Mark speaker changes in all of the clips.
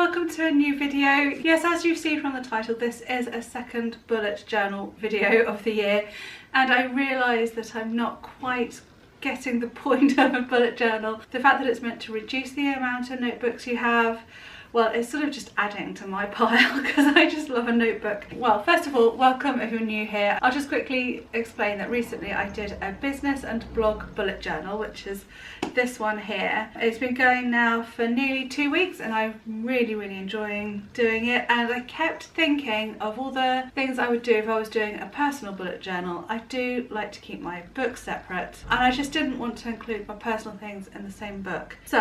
Speaker 1: welcome to a new video. Yes, as you've seen from the title, this is a second bullet journal video of the year, and I realise that I'm not quite getting the point of a bullet journal. The fact that it's meant to reduce the amount of notebooks you have, well, it's sort of just adding to my pile because I just love a notebook. Well, first of all, welcome if you're new here. I'll just quickly explain that recently I did a business and blog bullet journal, which is this one here. It's been going now for nearly 2 weeks and I'm really enjoying doing it, and I kept thinking of all the things I would do if I was doing a personal bullet journal. I do like to keep my books separate, and I just didn't want to include my personal things in the same book. So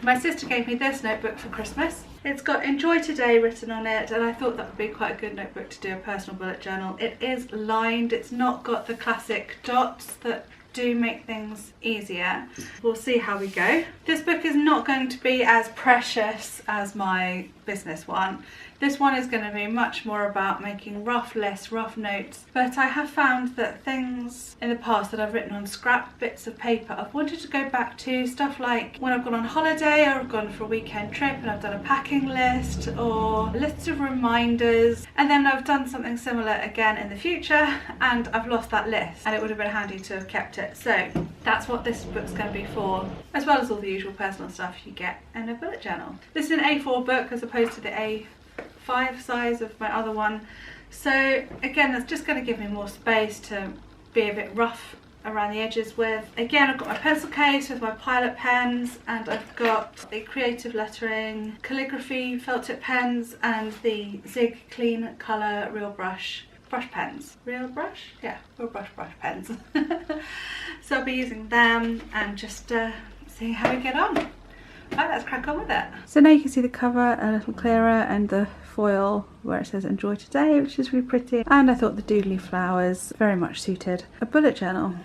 Speaker 1: my sister gave me this notebook for Christmas. It's got "Enjoy Today" written on it, and I thought that would be quite a good notebook to do a personal bullet journal. It is lined, it's not got the classic dots that do make things easier. We'll see how we go. This book is not going to be as precious as my business one. This one is going to be much more about making rough lists, rough notes, but I have found that things in the past that I've written on scrap bits of paper, I've wanted to go back to stuff like when I've gone on holiday or I've gone for a weekend trip and I've done a packing list or lists of reminders, and then I've done something similar again in the future and I've lost that list, and it would have been handy to have kept it. So that's what this book's going to be for, as well as all the usual personal stuff you get in a bullet journal. This is an A4 book as opposed to the A5 size of my other one, so again that's just going to give me more space to be a bit rough around the edges with. Again, I've got my pencil case with my Pilot pens, and I've got the creative lettering, calligraphy felt tip pens, and the Zig Clean Colour Real Brush pens. Real brush? Yeah, real brush pens. So I'll be using them and just seeing how we get on. Right, let's crack on with it. So now you can see the cover a little clearer and the foil where it says "Enjoy Today," which is really pretty. And I thought the doodly flowers very much suited a bullet journal.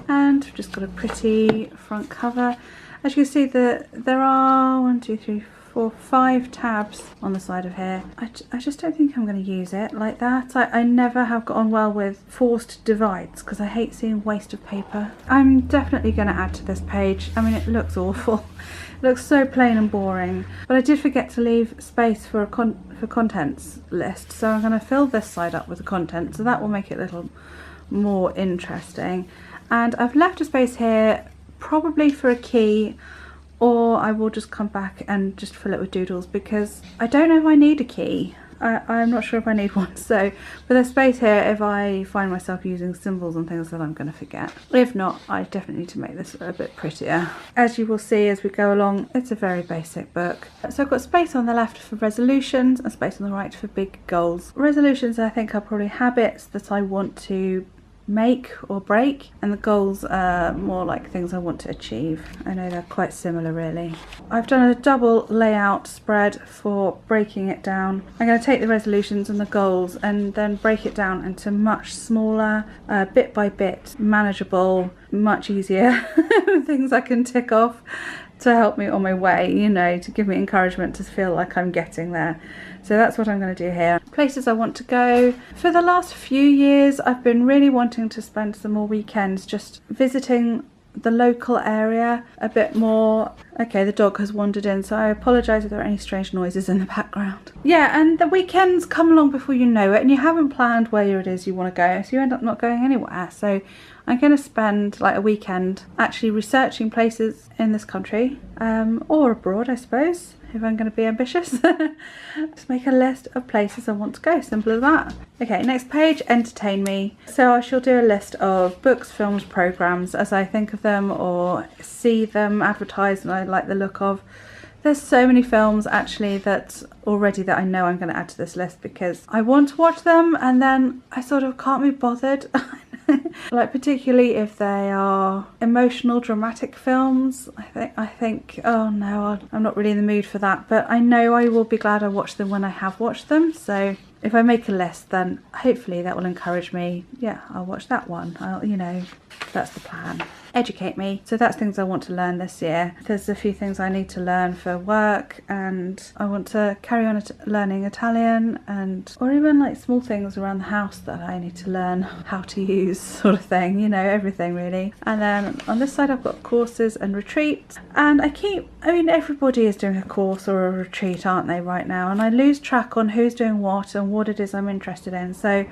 Speaker 1: And we've just got a pretty front cover. As you can see, there are 1, 2, 3, 4, 5 tabs on the side of here. I just don't think I'm going to use it like that. I never have got on well with forced divides because I hate seeing waste of paper. I'm definitely going to add to this page. I mean, it looks awful. It looks so plain and boring, but I did forget to leave space for a contents list, so I'm going to fill this side up with the content, so that will make it a little more interesting. And I've left a space here probably for a key, or I will just come back and just fill it with doodles because I don't know if I need a key. I'm not sure if I need one, so for the space here, if I find myself using symbols and things that I'm going to forget. If not, I definitely need to make this a bit prettier. As you will see as we go along, it's a very basic book. So I've got space on the left for resolutions and space on the right for big goals. Resolutions, I think, are probably habits that I want to make or break, and the goals are more like things I want to achieve. I know they're quite similar really. I've done a double layout spread for breaking it down. I'm going to take the resolutions and the goals and then break it down into much smaller, bit by bit, manageable, much easier things I can tick off to help me on my way, you know, to give me encouragement to feel like I'm getting there. So that's what I'm going to do here. Places I want to go. For the last few years, I've been really wanting to spend some more weekends just visiting the local area a bit more. Okay, the dog has wandered in, so I apologise if there are any strange noises in the background. Yeah, and the weekends come along before you know it, and you haven't planned where it is you want to go, so you end up not going anywhere. So I'm going to spend like a weekend actually researching places in this country, or abroad, I suppose, if I'm going to be ambitious. Just make a list of places I want to go, simple as that. Okay, next page, entertain me. So I shall do a list of books, films, programmes as I think of them or see them advertised and I like the look of. There's so many films actually that I know I'm going to add to this list because I want to watch them and then I sort of can't be bothered. Like particularly if they are emotional, dramatic films, I think, oh no, I'm not really in the mood for that, but I know I will be glad I watched them when I have watched them, so if I make a list, then hopefully that will encourage me. Yeah, I'll watch that one. You know, that's the plan. Educate me. So that's things I want to learn this year. There's a few things I need to learn for work, and I want to carry on learning Italian, and or even like small things around the house that I need to learn how to use, sort of thing, you know, everything really. And then on this side I've got courses and retreats, and I mean everybody is doing a course or a retreat, aren't they, right now, and I lose track on who's doing what and what it is I'm interested in. So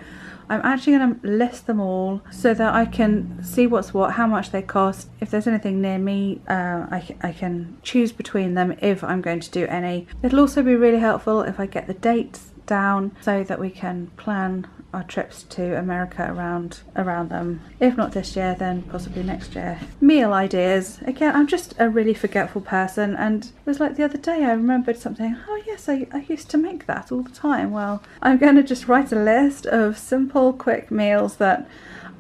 Speaker 1: I'm actually going to list them all so that I can see what's what, how much they cost. If there's anything near me, I can choose between them if I'm going to do any. It'll also be really helpful if I get the dates down so that we can plan our trips to America around them. If not this year, then possibly next year. Meal ideas. Again, I'm just a really forgetful person, and it was like the other day I remembered something. Oh yes, I used to make that all the time. Well, I'm going to just write a list of simple, quick meals that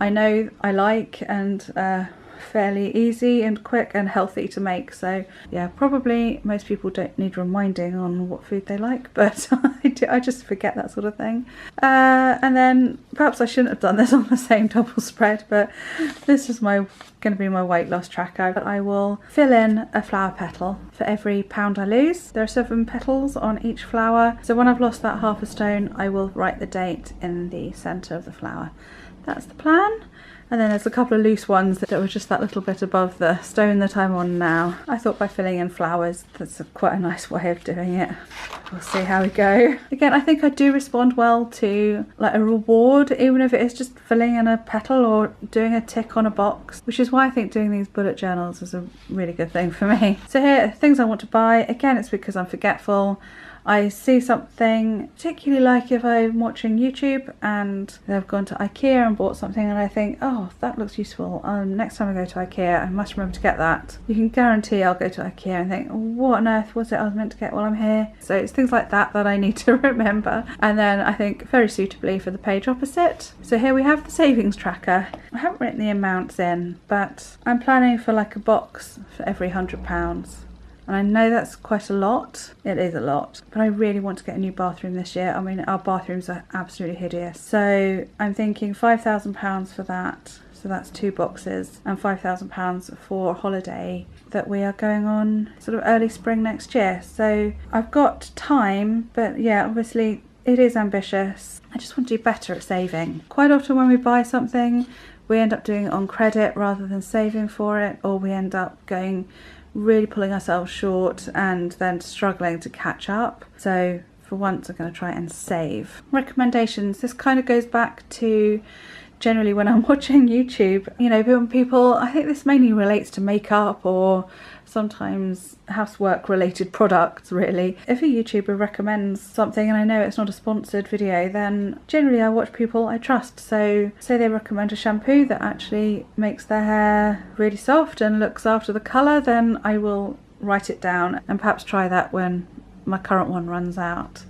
Speaker 1: I know I like, and fairly easy and quick and healthy to make. So yeah, probably most people don't need reminding on what food they like, but I just forget that sort of thing. And then perhaps I shouldn't have done this on the same double spread, but this is going to be my weight loss tracker. I will fill in a flower petal for every pound I lose. There are 7 petals on each flower, so when I've lost that half a stone, I will write the date in the centre of the flower. That's the plan. And then there's a couple of loose ones that were just that little bit above the stone that I'm on now. I thought by filling in flowers, that's quite a nice way of doing it. We'll see how we go. Again, I think I do respond well to like a reward, even if it is just filling in a petal or doing a tick on a box, which is why I think doing these bullet journals is a really good thing for me. So here are things I want to buy. Again, it's because I'm forgetful. I see something, particularly like if I'm watching YouTube and they've gone to IKEA and bought something, and I think, oh, that looks useful. Next time I go to IKEA, I must remember to get that. You can guarantee I'll go to IKEA and think, what on earth was it I was meant to get while I'm here? So it's things like that that I need to remember. And then I think very suitably for the page opposite. So here we have the savings tracker. I haven't written the amounts in, but I'm planning for like a box for every £100. And I know that's quite a lot. It is a lot. But I really want to get a new bathroom this year. I mean, our bathrooms are absolutely hideous. So I'm thinking £5,000 for that. So that's 2 boxes. And £5,000 for a holiday that we are going on sort of early spring next year. So I've got time, but yeah, obviously it is ambitious. I just want to do better at saving. Quite often when we buy something, we end up doing it on credit rather than saving for it, or we end up really pulling ourselves short and then struggling to catch up. So for once I'm going to try and save. Recommendations. This kind of goes back to generally when I'm watching YouTube, you know, when people, I think this mainly relates to makeup or sometimes housework related products really. If a YouTuber recommends something and I know it's not a sponsored video, then generally I watch people I trust. So say they recommend a shampoo that actually makes their hair really soft and looks after the colour, then I will write it down and perhaps try that when my current one runs out.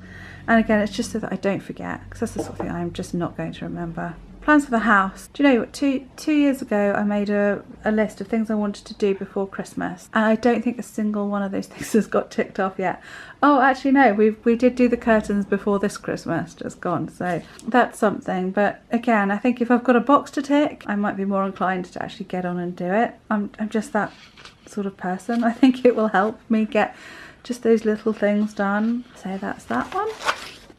Speaker 1: And again, it's just so that I don't forget, because that's the sort of thing I'm just not going to remember. Plans for the house. Do you know what, two years ago I made a list of things I wanted to do before Christmas, and I don't think a single one of those things has got ticked off yet. Oh, actually no, we did do the curtains before this Christmas just gone, so that's something. But again, I think if I've got a box to tick, I might be more inclined to actually get on and do it. I'm just that sort of person. I think it will help me get just those little things done. So that's that one.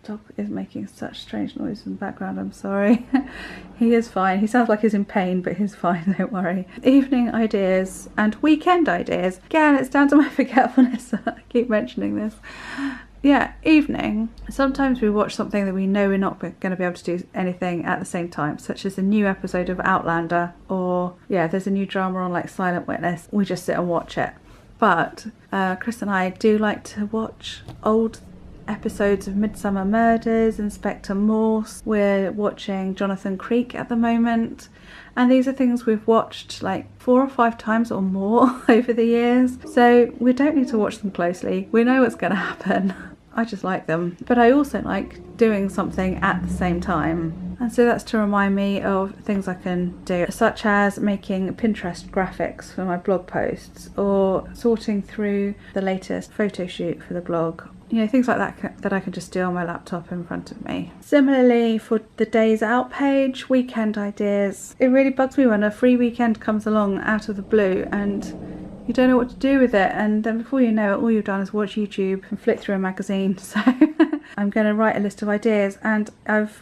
Speaker 1: Dog is making such strange noise in the background, I'm sorry. He is fine. He sounds like he's in pain, but he's fine, don't worry. Evening ideas and weekend ideas. Again, it's down to my forgetfulness. I keep mentioning this. Yeah, evening. Sometimes we watch something that we know we're not going to be able to do anything at the same time, such as a new episode of Outlander, or yeah, there's a new drama on like Silent Witness. We just sit and watch it. But Chris and I do like to watch old episodes of Midsummer Murders, Inspector Morse. We're watching Jonathan Creek at the moment, and these are things we've watched like 4 or 5 times or more over the years, so we don't need to watch them closely. We know what's going to happen. I just like them, but I also like doing something at the same time. And so that's to remind me of things I can do, such as making Pinterest graphics for my blog posts, or sorting through the latest photo shoot for the blog. You know, things like that that I can just do on my laptop in front of me. Similarly, for the days out page, weekend ideas. It really bugs me when a free weekend comes along out of the blue and you don't know what to do with it, and then before you know it, all you've done is watch YouTube and flick through a magazine. So I'm going to write a list of ideas, and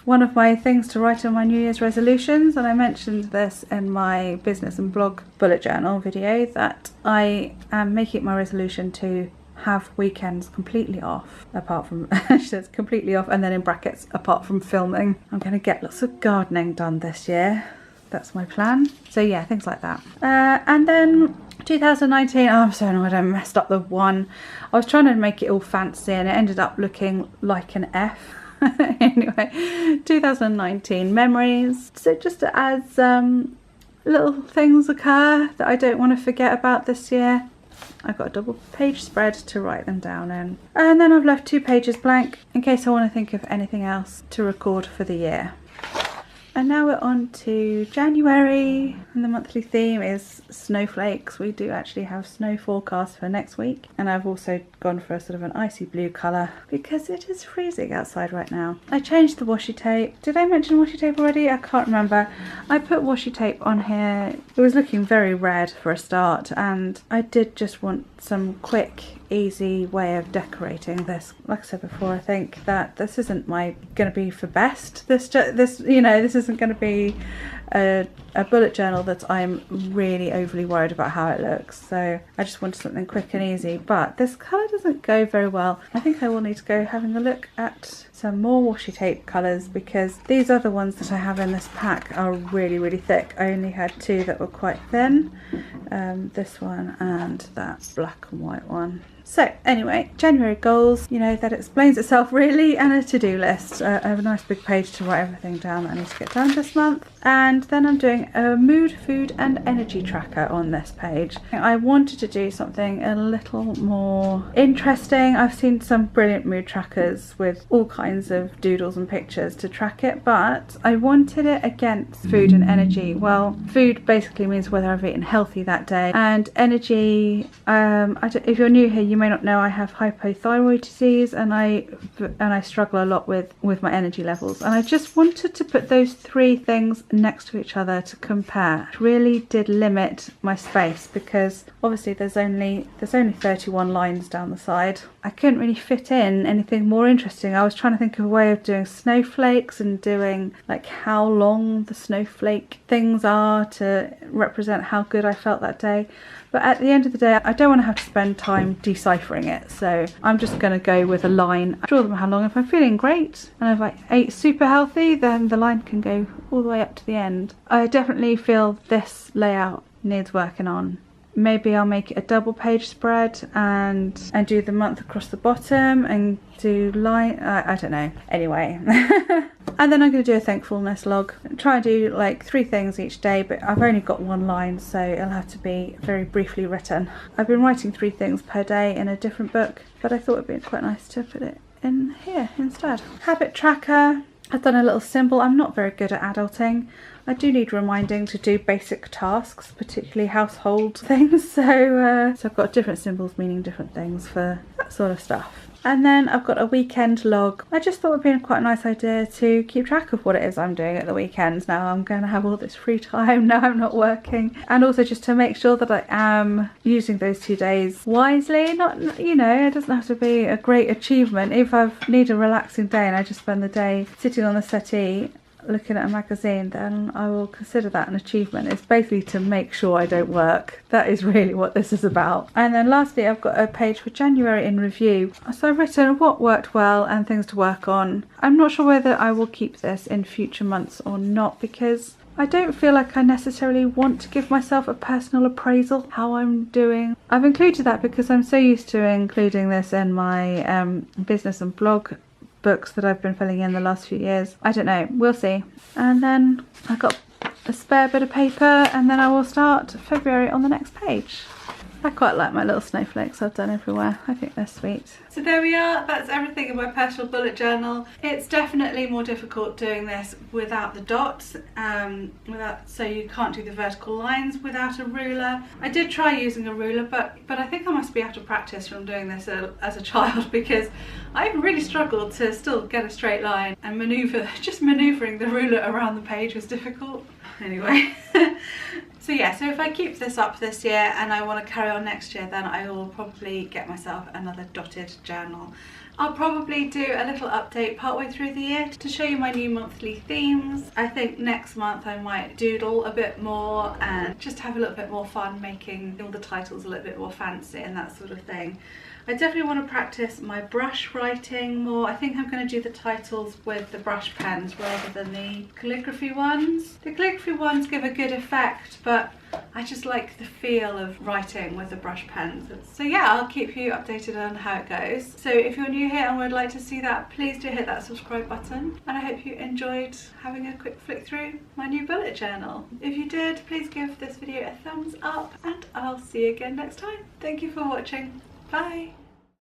Speaker 1: one of my things to write on my New Year's resolutions, and I mentioned this in my business and blog bullet journal video, that I am making it my resolution to have weekends completely off, apart from it's completely off, and then in brackets, apart from filming. I'm going to get lots of gardening done this year. That's my plan. So yeah, things like that. And then 2019, oh, I'm so annoyed I messed up the one. I was trying to make it all fancy and it ended up looking like an F. Anyway, 2019 memories. So just as little things occur that I don't want to forget about this year, I've got a double page spread to write them down in. And then I've left 2 pages blank in case I want to think of anything else to record for the year. And now we're on to January, and the monthly theme is snowflakes. We do actually have snow forecast for next week, and I've also gone for a sort of an icy blue colour because it is freezing outside right now. I changed the washi tape. Did I mention washi tape already? I can't remember. I put washi tape on here. It was looking very red for a start, and I did just want some quick, easy way of decorating this. Like I said before, I think that this isn't going to be for best. This you know, this isn't going to be a bullet journal that I'm really overly worried about how it looks. So I just wanted something quick and easy, but this colour doesn't go very well. I think I will need to go having a look at some more washi tape colours, because these other ones that I have in this pack are really, really thick. I only had 2 that were quite thin. This one and that black and white one. So anyway, January goals, you know, that explains itself really, and a to-do list. I have a nice big page to write everything down that I need to get done this month. And then I'm doing a mood, food and energy tracker on this page. I wanted to do something a little more interesting. I've seen some brilliant mood trackers with all kinds of doodles and pictures to track it, but I wanted it against food and energy. Well, food basically means whether I've eaten healthy that day, and energy, if you're new here, you may not know I have hypothyroid disease, and I struggle a lot with my energy levels, and I just wanted to put those 3 things next to each other to compare. It really did limit my space because obviously there's only 31 lines down the side. I couldn't really fit in anything more interesting. I was trying to think of a way of doing snowflakes and doing like how long the snowflake things are to represent how good I felt that day. But at the end of the day, I don't want to have to spend time deciphering it. So I'm just going to go with a line. I draw them how long. If I'm feeling great and if I ate super healthy, then the line can go all the way up to the end. I definitely feel this layout needs working on. Maybe I'll make it a double page spread and do the month across the bottom and do line, I don't know. Anyway. And then I'm going to do a thankfulness log. Try and do like 3 things each day, but I've only got 1 line, so it'll have to be very briefly written. I've been writing 3 things per day in a different book, but I thought it'd be quite nice to put it in here instead. Habit tracker. I've done a little symbol. I'm not very good at adulting. I do need reminding to do basic tasks, particularly household things. So I've got different symbols meaning different things for that sort of stuff. And then I've got a weekend log. I just thought it would be a quite nice idea to keep track of what it is I'm doing at the weekends. Now I'm going to have all this free time, now I'm not working. And also just to make sure that I am using those 2 days wisely. Not, you know, it doesn't have to be a great achievement. If I need a relaxing day and I just spend the day sitting on the settee looking at a magazine, then I will consider that an achievement. It's basically to make sure I don't work. That is really what this is about. And then lastly, I've got a page for January in review. So I've written what worked well and things to work on. I'm not sure whether I will keep this in future months or not, because I don't feel like I necessarily want to give myself a personal appraisal how I'm doing. I've included that because I'm so used to including this in my business and blog books that I've been filling in the last few years. I don't know, we'll see. And then I've got a spare bit of paper, and then I will start February on the next page. I quite like my little snowflakes I've done everywhere. I think they're sweet. So there we are, that's everything in my personal bullet journal. It's definitely more difficult doing this without the dots, so you can't do the vertical lines without a ruler. I did try using a ruler, but I think I must be out of practice from doing this as a child, because I really struggled to still get a straight line and just manoeuvring the ruler around the page was difficult. Anyway. So yeah, so if I keep this up this year and I want to carry on next year, then I will probably get myself another dotted journal. I'll probably do a little update partway through the year to show you my new monthly themes. I think next month I might doodle a bit more and just have a little bit more fun making all the titles a little bit more fancy and that sort of thing. I definitely want to practice my brush writing more. I think I'm going to do the titles with the brush pens rather than the calligraphy ones. The calligraphy ones give a good effect, but I just like the feel of writing with the brush pens. So yeah, I'll keep you updated on how it goes. So if you're new here and would like to see that, please do hit that subscribe button. And I hope you enjoyed having a quick flick through my new bullet journal. If you did, please give this video a thumbs up and I'll see you again next time. Thank you for watching. Bye.